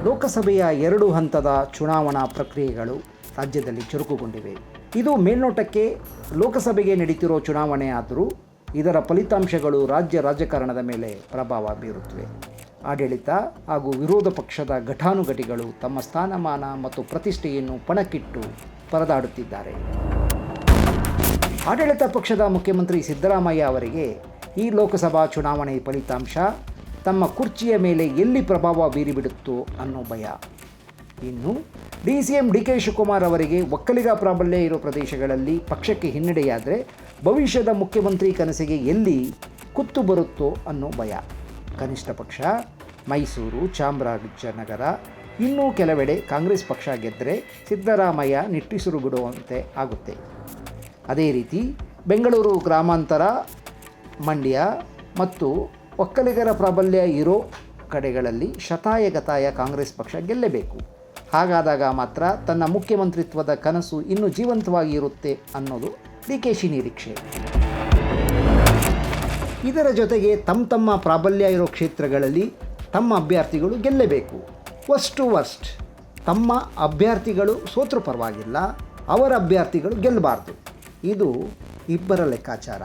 ಲೋಕಸಭೆಯ 2 ಹಂತದ ಚುನಾವಣಾ ಪ್ರಕ್ರಿಯೆಗಳು ರಾಜ್ಯದಲ್ಲಿ ಚುರುಕುಗೊಂಡಿವೆ. ಇದು ಮೇಲ್ನೋಟಕ್ಕೆ ಲೋಕಸಭೆಗೆ ನಡೀತಿರೋ ಚುನಾವಣೆ ಆದರೂ ಇದರ ಫಲಿತಾಂಶಗಳು ರಾಜ್ಯ ರಾಜಕಾರಣದ ಮೇಲೆ ಪ್ರಭಾವ ಬೀರುತ್ತವೆ. ಆಡಳಿತ ಹಾಗೂ ವಿರೋಧ ಪಕ್ಷದ ಘಟಾನುಘಟಿಗಳು ತಮ್ಮ ಸ್ಥಾನಮಾನ ಮತ್ತು ಪ್ರತಿಷ್ಠೆಯನ್ನು ಪಣಕ್ಕಿಟ್ಟು ಪರದಾಡುತ್ತಿದ್ದಾರೆ. ಆಡಳಿತ ಪಕ್ಷದ ಮುಖ್ಯಮಂತ್ರಿ ಸಿದ್ದರಾಮಯ್ಯ ಅವರಿಗೆ ಈ ಲೋಕಸಭಾ ಚುನಾವಣೆ ಫಲಿತಾಂಶ ತಮ್ಮ ಕುರ್ಚಿಯ ಮೇಲೆ ಎಲ್ಲಿ ಪ್ರಭಾವ ಬೀರಿಬಿಡುತ್ತೋ ಅನ್ನೋ ಭಯ. ಇನ್ನು DCM DK ಶಿವಕುಮಾರ್ ಅವರಿಗೆ ಒಕ್ಕಲಿಗ ಪ್ರಾಬಲ್ಯ ಇರೋ ಪ್ರದೇಶಗಳಲ್ಲಿ ಪಕ್ಷಕ್ಕೆ ಹಿನ್ನಡೆಯಾದರೆ ಭವಿಷ್ಯದ ಮುಖ್ಯಮಂತ್ರಿ ಕನಸಿಗೆ ಎಲ್ಲಿ ಕುತ್ತು ಬರುತ್ತೋ ಅನ್ನೋ ಭಯ. ಕನಿಷ್ಠ ಪಕ್ಷ ಮೈಸೂರು, ಚಾಮರಾಜನಗರ, ಇನ್ನೂ ಕೆಲವೆಡೆ ಕಾಂಗ್ರೆಸ್ ಪಕ್ಷ ಗೆದ್ದರೆ ಸಿದ್ದರಾಮಯ್ಯ ನಿಟ್ಟುಸಿರು ಬಿಡುವಂತೆ ಆಗುತ್ತೆ. ಅದೇ ರೀತಿ ಬೆಂಗಳೂರು ಗ್ರಾಮಾಂತರ, ಮಂಡ್ಯ ಮತ್ತು ಒಕ್ಕಲಿಗರ ಪ್ರಾಬಲ್ಯ ಇರೋ ಕಡೆಗಳಲ್ಲಿ ಶತಾಯಗತಾಯ ಕಾಂಗ್ರೆಸ್ ಪಕ್ಷ ಗೆಲ್ಲಬೇಕು. ಹಾಗಾದಾಗ ಮಾತ್ರ ತನ್ನ ಮುಖ್ಯಮಂತ್ರಿತ್ವದ ಕನಸು ಇನ್ನೂ ಜೀವಂತವಾಗಿ ಇರುತ್ತೆ ಅನ್ನೋದು DKಶಿ ನಿರೀಕ್ಷೆ. ಇದರ ಜೊತೆಗೆ ತಮ್ಮ ಪ್ರಾಬಲ್ಯ ಇರೋ ಕ್ಷೇತ್ರಗಳಲ್ಲಿ ತಮ್ಮ ಅಭ್ಯರ್ಥಿಗಳು ಗೆಲ್ಲಬೇಕು. ವರ್ಸ್ಟ್ ತಮ್ಮ ಅಭ್ಯರ್ಥಿಗಳು ಸೋತರೂ ಪರವಾಗಿಲ್ಲ, ಅವರ ಅಭ್ಯರ್ಥಿಗಳು ಗೆಲ್ಲಬಾರ್ದು. ಇದು ಇಬ್ಬರ ಲೆಕ್ಕಾಚಾರ.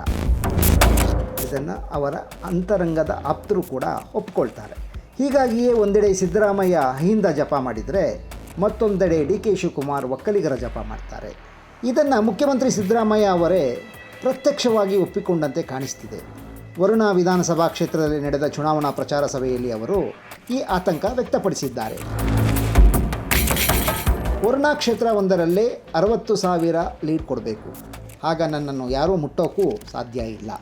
ಇದನ್ನು ಅವರ ಅಂತರಂಗದ ಆಪ್ತರು ಕೂಡ ಒಪ್ಕೊಳ್ತಾರೆ. ಹೀಗಾಗಿಯೇ ಒಂದೆಡೆ ಸಿದ್ದರಾಮಯ್ಯ ಅಹಿಂದ ಜಪ ಮಾಡಿದರೆ ಮತ್ತೊಂದೆಡೆ DK ಶಿವಕುಮಾರ್ ಒಕ್ಕಲಿಗರ ಜಪ ಮಾಡ್ತಾರೆ. ಇದನ್ನು ಮುಖ್ಯಮಂತ್ರಿ ಸಿದ್ದರಾಮಯ್ಯ ಅವರೇ ಪ್ರತ್ಯಕ್ಷವಾಗಿ ಒಪ್ಪಿಕೊಂಡಂತೆ ಕಾಣಿಸ್ತಿದೆ. ವರುಣಾ ವಿಧಾನಸಭಾ ಕ್ಷೇತ್ರದಲ್ಲಿ ನಡೆದ ಚುನಾವಣಾ ಪ್ರಚಾರ ಸಭೆಯಲ್ಲಿ ಅವರು ಈ ಆತಂಕ ವ್ಯಕ್ತಪಡಿಸಿದ್ದಾರೆ. ವರುಣಾ ಕ್ಷೇತ್ರ ಒಂದರಲ್ಲೇ 60,000 ಲೀಡ್ ಕೊಡಬೇಕು, ಆಗ ನನ್ನನ್ನು ಯಾರೂ ಮುಟ್ಟೋಕ್ಕೂ ಸಾಧ್ಯ ಇಲ್ಲ.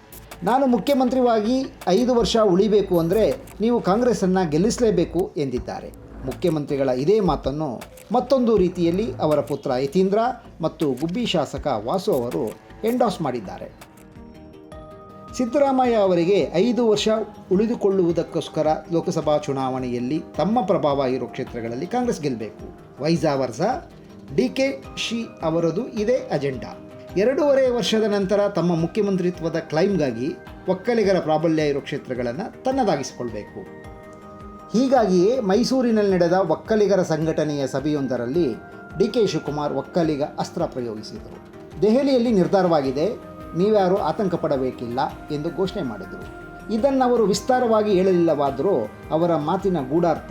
ನಾನು ಮುಖ್ಯಮಂತ್ರಿಯಾಗಿ 5 ವರ್ಷ ಉಳಿಬೇಕು ಅಂದರೆ ನೀವು ಕಾಂಗ್ರೆಸ್ಸನ್ನು ಗೆಲ್ಲಿಸಲೇಬೇಕು ಎಂದಿದ್ದಾರೆ. ಮುಖ್ಯಮಂತ್ರಿಗಳ ಇದೇ ಮಾತನ್ನು ಮತ್ತೊಂದು ರೀತಿಯಲ್ಲಿ ಅವರ ಪುತ್ರ ಯತೀಂದ್ರ ಮತ್ತು ಗುಬ್ಬಿ ಶಾಸಕ ವಾಸು ಅವರು ಎಂಡೋಸ್ ಮಾಡಿದ್ದಾರೆ. ಸಿದ್ದರಾಮಯ್ಯ ಅವರಿಗೆ 5 ವರ್ಷ ಉಳಿದುಕೊಳ್ಳುವುದಕ್ಕೋಸ್ಕರ ಲೋಕಸಭಾ ಚುನಾವಣೆಯಲ್ಲಿ ತಮ್ಮ ಪ್ರಭಾವ ಇರೋ ಕ್ಷೇತ್ರಗಳಲ್ಲಿ ಕಾಂಗ್ರೆಸ್ ಗೆಲ್ಲಬೇಕು. ವೈಸಾ ವರ್ಸಾ DKಶಿ ಅವರದು ಇದೇ ಅಜೆಂಡಾ. 2.5 ವರ್ಷದ ನಂತರ ತಮ್ಮ ಮುಖ್ಯಮಂತ್ರಿತ್ವದ ಕ್ಲೈಮ್ಗಾಗಿ ಒಕ್ಕಲಿಗರ ಪ್ರಾಬಲ್ಯ ಇರೋ ಕ್ಷೇತ್ರಗಳನ್ನು ತನ್ನದಾಗಿಸಿಕೊಳ್ಬೇಕು. ಹೀಗಾಗಿಯೇ ಮೈಸೂರಿನಲ್ಲಿ ನಡೆದ ಒಕ್ಕಲಿಗರ ಸಂಘಟನೆಯ ಸಭೆಯೊಂದರಲ್ಲಿ DK ಶಿವಕುಮಾರ್ ಒಕ್ಕಲಿಗ ಅಸ್ತ್ರ ಪ್ರಯೋಗಿಸಿದರು. ದೆಹಲಿಯಲ್ಲಿ ನಿರ್ಧಾರವಾಗಿದೆ, ನೀವ್ಯಾರೂ ಆತಂಕ ಪಡಬೇಕಿಲ್ಲ ಎಂದು ಘೋಷಣೆ ಮಾಡಿದರು. ಇದನ್ನು ಅವರು ವಿಸ್ತಾರವಾಗಿ ಹೇಳಲಿಲ್ಲವಾದರೂ ಅವರ ಮಾತಿನ ಗೂಢಾರ್ಥ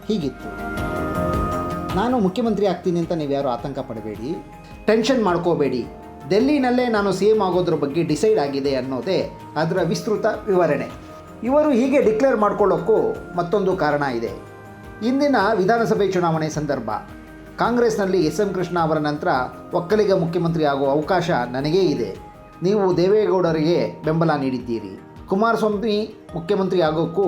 ಹೀಗಿತ್ತು: ನಾನು ಮುಖ್ಯಮಂತ್ರಿ ಆಗ್ತೀನಿ ಅಂತ ನೀವ್ಯಾರು ಆತಂಕ ಪಡಬೇಡಿ, ಟೆನ್ಷನ್ ಮಾಡ್ಕೋಬೇಡಿ, ಡೆಲ್ಲಿನಲ್ಲೇ ನಾನು CM ಆಗೋದ್ರ ಬಗ್ಗೆ ಡಿಸೈಡ್ ಆಗಿದೆ ಅನ್ನೋದೇ ಅದರ ವಿಸ್ತೃತ ವಿವರಣೆ. ಇವರು ಹೀಗೆ ಡಿಕ್ಲೇರ್ ಮಾಡ್ಕೊಳ್ಳೋಕ್ಕೂ ಮತ್ತೊಂದು ಕಾರಣ ಇದೆ. ಇಂದಿನ ವಿಧಾನಸಭೆ ಚುನಾವಣೆ ಸಂದರ್ಭ. ಕಾಂಗ್ರೆಸ್ನಲ್ಲಿ SM ಕೃಷ್ಣ ಅವರ ನಂತರ ಒಕ್ಕಲಿಗ ಮುಖ್ಯಮಂತ್ರಿ ಆಗುವ ಅವಕಾಶ ನನಗೇ ಇದೆ. ನೀವು ದೇವೇಗೌಡರಿಗೆ ಬೆಂಬಲ ನೀಡಿದ್ದೀರಿ, ಕುಮಾರಸ್ವಾಮಿ ಮುಖ್ಯಮಂತ್ರಿ ಆಗೋಕ್ಕೂ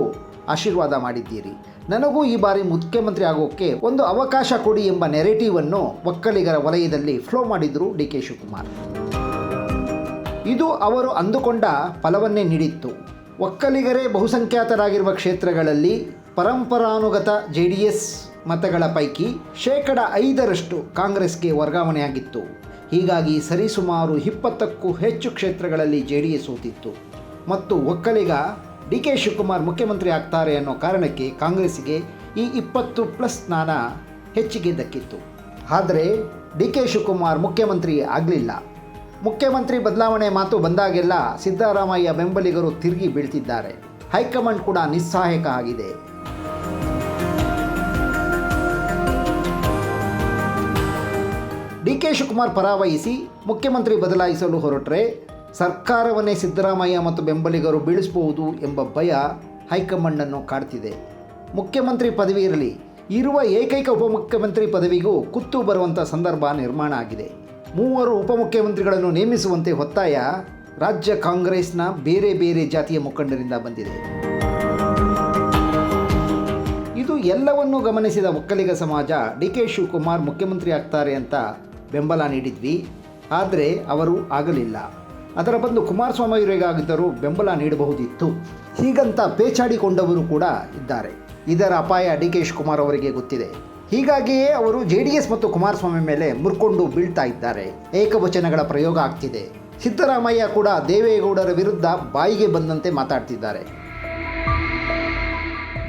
ಆಶೀರ್ವಾದ ಮಾಡಿದ್ದೀರಿ. ನನಗೂ ಈ ಬಾರಿ ಮುಖ್ಯಮಂತ್ರಿ ಆಗೋಕ್ಕೆ ಒಂದು ಅವಕಾಶ ಕೊಡಿ ಎಂಬ ನೆರೆಟಿವನ್ನು ಒಕ್ಕಲಿಗರ ವಲಯದಲ್ಲಿ ಫ್ಲೋ ಮಾಡಿದರು DK ಶಿವಕುಮಾರ್. ಇದು ಅವರು ಅಂದುಕೊಂಡ ಫಲವನ್ನೇ ನೀಡಿತ್ತು. ಒಕ್ಕಲಿಗರೇ ಬಹುಸಂಖ್ಯಾತರಾಗಿರುವ ಕ್ಷೇತ್ರಗಳಲ್ಲಿ ಪರಂಪರಾನುಗತ JDS ಮತಗಳ ಪೈಕಿ 5% ಕಾಂಗ್ರೆಸ್ಗೆ ವರ್ಗಾವಣೆಯಾಗಿತ್ತು. ಹೀಗಾಗಿ ಸರಿಸುಮಾರು 20ಕ್ಕೂ ಹೆಚ್ಚು ಕ್ಷೇತ್ರಗಳಲ್ಲಿ JDS ಸೋತಿತ್ತು ಮತ್ತು ಒಕ್ಕಲಿಗ DK ಶಿವಕುಮಾರ್ ಮುಖ್ಯಮಂತ್ರಿ ಆಗ್ತಾರೆ ಅನ್ನೋ ಕಾರಣಕ್ಕೆ ಕಾಂಗ್ರೆಸ್ಸಿಗೆ ಈ 20+ ಸ್ಥಾನ ಹೆಚ್ಚಿಗೆ ದಕ್ಕಿತ್ತು. ಆದರೆ DK ಶಿವಕುಮಾರ್ ಮುಖ್ಯಮಂತ್ರಿ ಆಗಲಿಲ್ಲ. ಮುಖ್ಯಮಂತ್ರಿ ಬದಲಾವಣೆ ಮಾತು ಬಂದಾಗೆಲ್ಲ ಸಿದ್ದರಾಮಯ್ಯ ಬೆಂಬಲಿಗರು ತಿರುಗಿ ಬೀಳ್ತಿದ್ದಾರೆ. ಹೈಕಮಾಂಡ್ ಕೂಡ ನಿಸ್ಸಹಾಯಕ ಆಗಿದೆ. DK ಶಿವಕುಮಾರ್ ಪರಾವಹಿಸಿ ಮುಖ್ಯಮಂತ್ರಿ ಬದಲಾಯಿಸಲು ಹೊರಟ್ರೆ ಸರ್ಕಾರವನ್ನೇ ಸಿದ್ದರಾಮಯ್ಯ ಮತ್ತು ಬೆಂಬಲಿಗರು ಬೀಳಿಸಬಹುದು ಎಂಬ ಭಯ ಹೈಕಮಾಂಡನ್ನು ಕಾಡ್ತಿದೆ. ಮುಖ್ಯಮಂತ್ರಿ ಪದವಿ ಇರಲಿ, ಇರುವ ಏಕೈಕ ಉಪಮುಖ್ಯಮಂತ್ರಿ ಪದವಿಗೂ ಕುತ್ತು ಬರುವಂಥ ಸಂದರ್ಭ ನಿರ್ಮಾಣ ಆಗಿದೆ. 3 ಉಪಮುಖ್ಯಮಂತ್ರಿಗಳನ್ನು ನೇಮಿಸುವಂತೆ ಒತ್ತಾಯ ರಾಜ್ಯ ಕಾಂಗ್ರೆಸ್ನ ಬೇರೆ ಬೇರೆ ಜಾತಿಯ ಮುಖಂಡರಿಂದ ಬಂದಿದೆ. ಇದು ಎಲ್ಲವನ್ನೂ ಗಮನಿಸಿದ ಒಕ್ಕಲಿಗ ಸಮಾಜ DK ಶಿವಕುಮಾರ್ ಮುಖ್ಯಮಂತ್ರಿ ಆಗ್ತಾರೆ ಅಂತ ಬೆಂಬಲ ನೀಡಿದ್ವಿ, ಆದರೆ ಅವರು ಆಗಲಿಲ್ಲ. ಅದರ ಬದಲು ಕುಮಾರಸ್ವಾಮಿ ಅವರಿಗಾಗಿದ್ದರೂ ಬೆಂಬಲ ನೀಡಬಹುದಿತ್ತು. ಹೀಗಂತ ಪೇಚಾಡಿಕೊಂಡವರು ಕೂಡ ಇದ್ದಾರೆ. ಇದರ ಅಪಾಯ DK ಶಿವಕುಮಾರ್ ಅವರಿಗೆ ಗೊತ್ತಿದೆ. ಹೀಗಾಗಿಯೇ ಅವರು JDS ಮತ್ತು ಕುಮಾರಸ್ವಾಮಿ ಮೇಲೆ ಮುರ್ಕೊಂಡು ಬೀಳ್ತಾ ಇದ್ದಾರೆ. ಏಕವಚನಗಳ ಪ್ರಯೋಗ ಆಗ್ತಿದೆ. ಸಿದ್ದರಾಮಯ್ಯ ಕೂಡ ದೇವೇಗೌಡರ ವಿರುದ್ಧ ಬಾಯಿಗೆ ಬಂದಂತೆ ಮಾತಾಡ್ತಿದ್ದಾರೆ.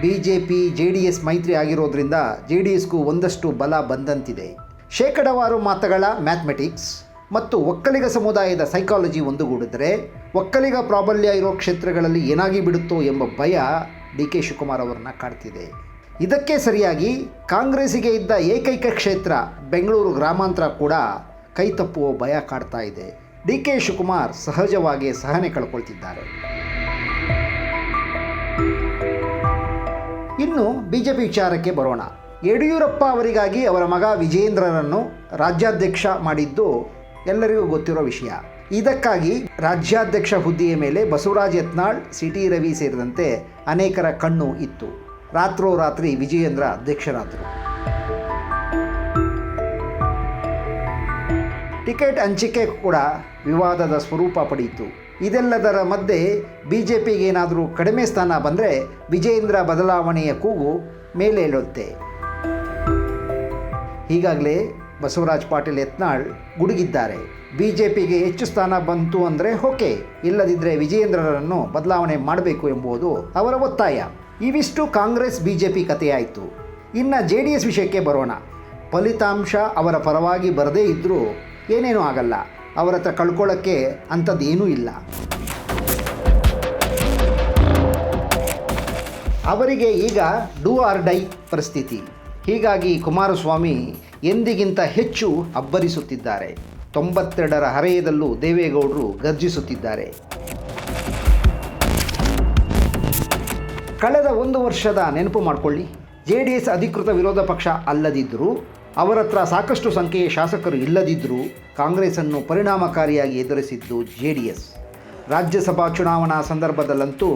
BJP JDS ಮೈತ್ರಿ ಆಗಿರೋದ್ರಿಂದ JDSಗೂ ಒಂದಷ್ಟು ಬಲ ಬಂದಂತಿದೆ. ಶೇಕಡಾವಾರು ಮತಗಳ ಮ್ಯಾಥಮೆಟಿಕ್ಸ್ ಮತ್ತು ಒಕ್ಕಲಿಗ ಸಮುದಾಯದ ಸೈಕಾಲಜಿ ಒಂದುಗೂಡಿದರೆ ಒಕ್ಕಲಿಗ ಪ್ರಾಬಲ್ಯ ಇರೋ ಕ್ಷೇತ್ರಗಳಲ್ಲಿ ಏನಾಗಿ ಬಿಡುತ್ತೋ ಎಂಬ ಭಯ DK ಶಿವಕುಮಾರ್ ಅವರನ್ನ ಕಾಡ್ತಿದೆ. ಇದಕ್ಕೆ ಸರಿಯಾಗಿ ಕಾಂಗ್ರೆಸ್ಸಿಗೆ ಇದ್ದ ಏಕೈಕ ಕ್ಷೇತ್ರ ಬೆಂಗಳೂರು ಗ್ರಾಮಾಂತರ ಕೂಡ ಕೈ ತಪ್ಪುವ ಭಯ ಕಾಡ್ತಾ ಇದೆ. DK ಶಿವಕುಮಾರ್ ಸಹಜವಾಗಿ ಸಹನೆ ಕಳ್ಕೊಳ್ತಿದ್ದಾರೆ. ಇನ್ನು BJP ವಿಚಾರಕ್ಕೆ ಬರೋಣ. ಯಡಿಯೂರಪ್ಪ ಅವರಿಗಾಗಿ ಅವರ ಮಗ ವಿಜೇಂದ್ರರನ್ನು ರಾಜ್ಯಾಧ್ಯಕ್ಷ ಮಾಡಿದ್ದು ಎಲ್ಲರಿಗೂ ಗೊತ್ತಿರೋ ವಿಷಯ. ಇದಕ್ಕಾಗಿ ರಾಜ್ಯಾಧ್ಯಕ್ಷ ಹುದ್ದೆಯ ಮೇಲೆ ಬಸವರಾಜ್ ಯತ್ನಾಳ್, CT ರವಿ ಸೇರಿದಂತೆ ಅನೇಕರ ಕಣ್ಣು ಇತ್ತು. ರಾತ್ರೋರಾತ್ರಿ ವಿಜಯೇಂದ್ರ ಅಧ್ಯಕ್ಷರಾದರು. ಟಿಕೆಟ್ ಹಂಚಿಕೆ ಕೂಡ ವಿವಾದದ ಸ್ವರೂಪ ಪಡೆಯಿತು. ಇದೆಲ್ಲದರ ಮಧ್ಯೆ BJPಗೆ ಏನಾದರೂ ಕಡಿಮೆ ಸ್ಥಾನ ಬಂದರೆ ವಿಜಯೇಂದ್ರ ಬದಲಾವಣೆಯ ಕೂಗು ಮೇಲೇಳುತ್ತೆ. ಈಗಾಗಲೇ ಬಸವರಾಜ್ ಪಾಟೀಲ್ ಯತ್ನಾಳ್ ಗುಡುಗಿದ್ದಾರೆ. BJPಗೆ ಹೆಚ್ಚು ಸ್ಥಾನ ಬಂತು ಅಂದರೆ ಓಕೆ, ಇಲ್ಲದಿದ್ದರೆ ವಿಜಯೇಂದ್ರರನ್ನು ಬದಲಾವಣೆ ಮಾಡಬೇಕು ಎಂಬುದು ಅವರ ಒತ್ತಾಯ. ಇವಿಷ್ಟು ಕಾಂಗ್ರೆಸ್ BJP ಕಥೆಯಾಯಿತು. ಇನ್ನು JDS ವಿಷಯಕ್ಕೆ ಬರೋಣ. ಫಲಿತಾಂಶ ಅವರ ಪರವಾಗಿ ಬರದೇ ಇದ್ದರೂ ಏನೇನೂ ಆಗಲ್ಲ. ಅವರ ಹತ್ರ ಕಳ್ಕೊಳ್ಳೋಕ್ಕೆ ಅಂಥದ್ದೇನೂ ಇಲ್ಲ. ಅವರಿಗೆ ಈಗ ಡೂ ಆರ್ ಡೈ ಪರಿಸ್ಥಿತಿ. ಹೀಗಾಗಿ ಕುಮಾರಸ್ವಾಮಿ ಎಂದಿಗಿಂತ ಹೆಚ್ಚು ಅಬ್ಬರಿಸುತ್ತಿದ್ದಾರೆ. 92ರ ಹರೆಯದಲ್ಲೂ ದೇವೇಗೌಡರು ಗರ್ಜಿಸುತ್ತಿದ್ದಾರೆ. ಕಳೆದ 1 ವರ್ಷದ ನೆನಪು ಮಾಡಿಕೊಳ್ಳಿ. JDS ಅಧಿಕೃತ ವಿರೋಧ ಪಕ್ಷ ಅಲ್ಲದಿದ್ದರೂ, ಅವರ ಹತ್ರ ಸಾಕಷ್ಟು ಸಂಖ್ಯೆಯ ಶಾಸಕರು ಇಲ್ಲದಿದ್ದರೂ ಕಾಂಗ್ರೆಸ್ಸನ್ನು ಪರಿಣಾಮಕಾರಿಯಾಗಿ ಎದುರಿಸಿದ್ದು JDS. ರಾಜ್ಯಸಭಾ ಚುನಾವಣಾ ಸಂದರ್ಭದಲ್ಲಂತೂ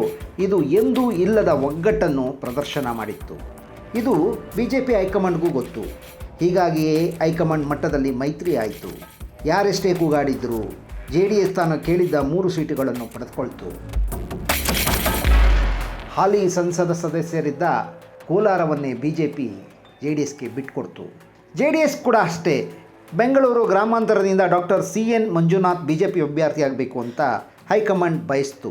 ಇದು ಎಂದೂ ಇಲ್ಲದ ಒಗ್ಗಟ್ಟನ್ನು ಪ್ರದರ್ಶನ ಮಾಡಿತ್ತು. ಇದು BJP ಹೈಕಮಾಂಡ್ಗೂ ಗೊತ್ತು. ಹೀಗಾಗಿಯೇ ಹೈಕಮಾಂಡ್ ಮಟ್ಟದಲ್ಲಿ ಮೈತ್ರಿ ಆಯಿತು. ಯಾರೆಷ್ಟೇ ಕೂಗಾಡಿದ್ರು JDS ತಾನು ಕೇಳಿದ್ದ 3 ಸೀಟುಗಳನ್ನು ಪಡೆದುಕೊಳ್ತು. ಹಾಲಿ ಸಂಸದ ಸದಸ್ಯರಿದ್ದ ಕೋಲಾರವನ್ನೇ BJP JDSಗೆ ಬಿಟ್ಟುಕೊಡ್ತು. JDS ಕೂಡ ಅಷ್ಟೇ. ಬೆಂಗಳೂರು ಗ್ರಾಮಾಂತರದಿಂದ ಡಾಕ್ಟರ್ CN ಮಂಜುನಾಥ್ BJP ಅಭ್ಯರ್ಥಿಯಾಗಬೇಕು ಅಂತ ಹೈಕಮಾಂಡ್ ಬಯಸ್ತು.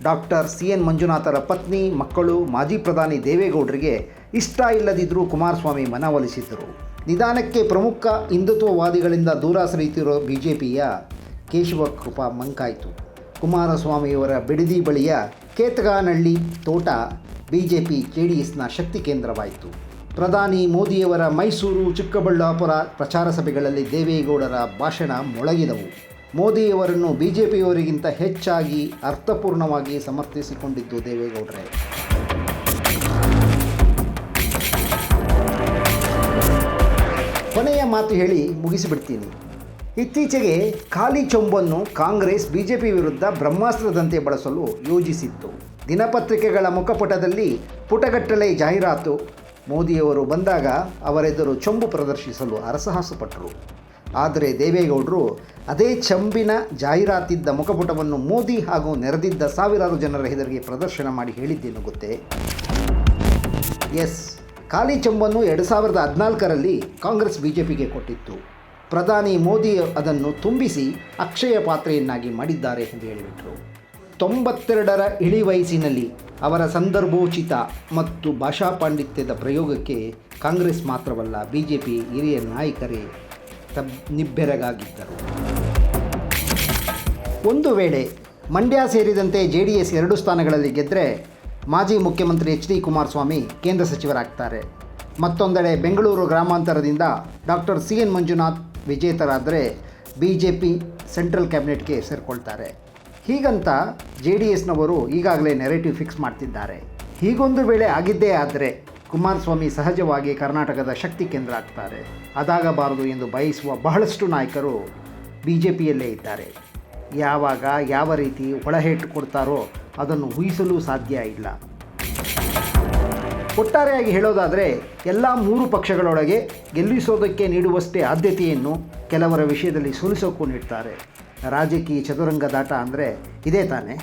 ಡಾಕ್ಟರ್ CN ಮಂಜುನಾಥರ ಪತ್ನಿ, ಮಕ್ಕಳು ಮಾಜಿ ಪ್ರಧಾನಿ ದೇವೇಗೌಡರಿಗೆ ಇಷ್ಟ ಇಲ್ಲದಿದ್ದರೂ ಕುಮಾರಸ್ವಾಮಿ ಮನವೊಲಿಸಿದ್ದರು. ನಿಧಾನಕ್ಕೆ ಪ್ರಮುಖ ಹಿಂದುತ್ವವಾದಿಗಳಿಂದ ದೂರ ಸರಿಯುತ್ತಿರೋ BJPಯ ಕೇಶವ ಕೃಪಾ ಮಂಕಾಯಿತು. ಕುಮಾರಸ್ವಾಮಿಯವರ ಬಿಡದಿ ಬಳಿಯ ಕೇತಗಾನಹಳ್ಳಿ ತೋಟ BJP JDSನ ಶಕ್ತಿ ಕೇಂದ್ರವಾಯಿತು. ಪ್ರಧಾನಿ ಮೋದಿಯವರ ಮೈಸೂರು, ಚಿಕ್ಕಬಳ್ಳಾಪುರ ಪ್ರಚಾರ ಸಭೆಗಳಲ್ಲಿ ದೇವೇಗೌಡರ ಭಾಷಣ ಮೊಳಗಿದವು. ಮೋದಿಯವರನ್ನು BJPಯವರಿಗಿಂತ ಹೆಚ್ಚಾಗಿ ಅರ್ಥಪೂರ್ಣವಾಗಿ ಸಮರ್ಥಿಸಿಕೊಂಡಿದ್ದು ದೇವೇಗೌಡರೇ. ಕೊನೆಯ ಮಾತು ಹೇಳಿ ಮುಗಿಸಿಬಿಡ್ತೀನಿ. ಇತ್ತೀಚೆಗೆ ಖಾಲಿ ಚೊಂಬನ್ನು ಕಾಂಗ್ರೆಸ್ BJP ವಿರುದ್ಧ ಬ್ರಹ್ಮಾಸ್ತ್ರದಂತೆ ಬಳಸಲು ಯೋಜಿಸಿತ್ತು. ದಿನಪತ್ರಿಕೆಗಳ ಮುಖಪುಟದಲ್ಲಿ ಪುಟಗಟ್ಟಲೆ ಜಾಹೀರಾತು. ಮೋದಿಯವರು ಬಂದಾಗ ಅವರೆದುರು ಚೊಂಬು ಪ್ರದರ್ಶಿಸಲು ಹರಸಾಹಸಪಟ್ಟರು. ಆದರೆ ದೇವೇಗೌಡರು ಅದೇ ಚಂಬಿನ ಜಾಹೀರಾತಿದ್ದ ಮುಖಪುಟವನ್ನು ಮೋದಿ ಹಾಗೂ ನೆರೆದಿದ್ದ ಸಾವಿರಾರು ಜನರ ಎದುರಿಗೆ ಪ್ರದರ್ಶನ ಮಾಡಿ ಹೇಳಿದ್ದೇನು ಗೊತ್ತೇ? ಎಸ್, ಖಾಲಿ ಚಂಬನ್ನು 2014ರಲ್ಲಿ ಕಾಂಗ್ರೆಸ್ BJPಗೆ ಕೊಟ್ಟಿತ್ತು. ಪ್ರಧಾನಿ ಮೋದಿ ಅದನ್ನು ತುಂಬಿಸಿ ಅಕ್ಷಯ ಪಾತ್ರೆಯನ್ನಾಗಿ ಮಾಡಿದ್ದಾರೆ ಎಂದು ಹೇಳಿಬಿಟ್ರು. 92ರ ಇಳಿ ವಯಸ್ಸಿನಲ್ಲಿ ಅವರ ಸಂದರ್ಭೋಚಿತ ಮತ್ತು ಭಾಷಾ ಪಾಂಡಿತ್ಯದ ಪ್ರಯೋಗಕ್ಕೆ ಕಾಂಗ್ರೆಸ್ ಮಾತ್ರವಲ್ಲ BJP ಹಿರಿಯ ನಾಯಕರೇ ನಿಬ್ಬೆರಗಾಗಿದ್ದರು. ಒಂದು ವೇಳೆ ಮಂಡ್ಯ ಸೇರಿದಂತೆ JDS 2 ಸ್ಥಾನಗಳಲ್ಲಿ ಗೆದ್ದರೆ ಮಾಜಿ ಮುಖ್ಯಮಂತ್ರಿ HD ಕುಮಾರಸ್ವಾಮಿ ಕೇಂದ್ರ ಸಚಿವರಾಗ್ತಾರೆ. ಮತ್ತೊಂದೆಡೆ ಬೆಂಗಳೂರು ಗ್ರಾಮಾಂತರದಿಂದ ಡಾಕ್ಟರ್ CN ಮಂಜುನಾಥ್ ವಿಜೇತರಾದರೆ BJP ಸೆಂಟ್ರಲ್ ಕ್ಯಾಬಿನೆಟ್ಗೆ ಸೇರಿಕೊಳ್ತಾರೆ. ಹೀಗಂತ JDSನವರು ಈಗಾಗಲೇ ನೆರೇಟಿವ್ ಫಿಕ್ಸ್ ಮಾಡ್ತಿದ್ದಾರೆ. ಹೀಗೊಂದು ವೇಳೆ ಆಗಿದ್ದೇ ಆದರೆ ಕುಮಾರಸ್ವಾಮಿ ಸಹಜವಾಗಿ ಕರ್ನಾಟಕದ ಶಕ್ತಿ ಕೇಂದ್ರ ಆಗ್ತಾರೆ. ಅದಾಗಬಾರದು ಎಂದು ಬಯಸುವ ಬಹಳಷ್ಟು ನಾಯಕರು BJPಯಲ್ಲೇ ಇದ್ದಾರೆ. ಯಾವಾಗ ಯಾವ ರೀತಿ ಒಳಹೇಟು ಕೊಡ್ತಾರೋ ಅದನ್ನು ಊಹಿಸಲು ಸಾಧ್ಯ ಇಲ್ಲ. ಒಟ್ಟಾರೆಯಾಗಿ ಹೇಳೋದಾದರೆ ಎಲ್ಲ 3 ಪಕ್ಷಗಳೊಳಗೆ ಗೆಲ್ಲಿಸೋದಕ್ಕೆ ನೀಡುವಷ್ಟೇ ಆದ್ಯತೆಯನ್ನು ಕೆಲವರ ವಿಷಯದಲ್ಲಿ ಸೋಲಿಸೋಕ್ಕೂ ನೀಡ್ತಾರೆ. ರಾಜಕೀಯ ಚದುರಂಗದಾಟ ಅಂದರೆ ಇದೇ ತಾನೇ.